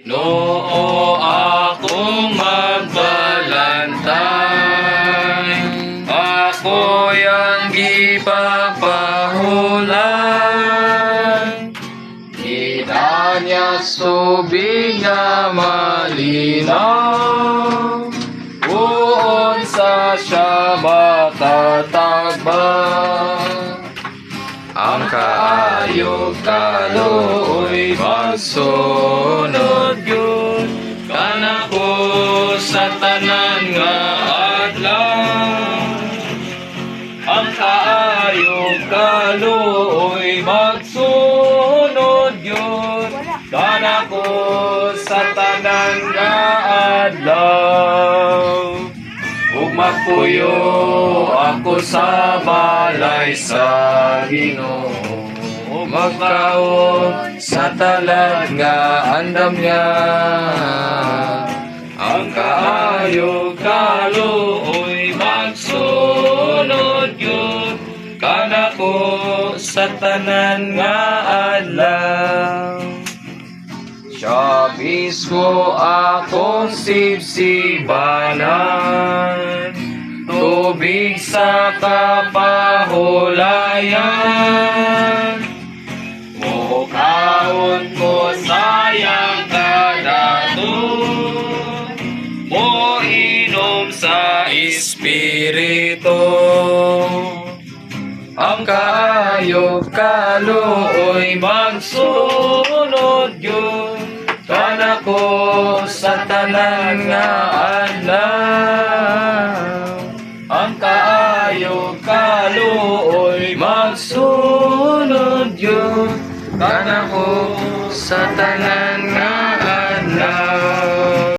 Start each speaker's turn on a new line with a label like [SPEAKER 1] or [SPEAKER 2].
[SPEAKER 1] Noo akong magbalantay, ako yang gipapahulay. Kita niya subig nga malinaw, uon sa siya matatagban. Ang kaayog kaluoy magsunod yun, kanako sa tanan nga adlaw. Ang kaayog kaluoy magsunod yun, kanako sa tanan nga adlaw. Ug magpuyo ako sa balay sa Ginoo, magkaon sa talag nga andam niya. Ang kaayog kaluoy magsunod yun, kanako sa tanan nga adlaw. Siya mismo akong sibsibanan, tubig sa kapahulayan. Mukaon ko sayang kadaton, mo inom sa Espiritu. Ang kaayog kaluoy magsunod yun, kanako sa tanan nga adlaw. Ang kaayog kaluoy magsunod yun, kanako sa tanan nga adlaw.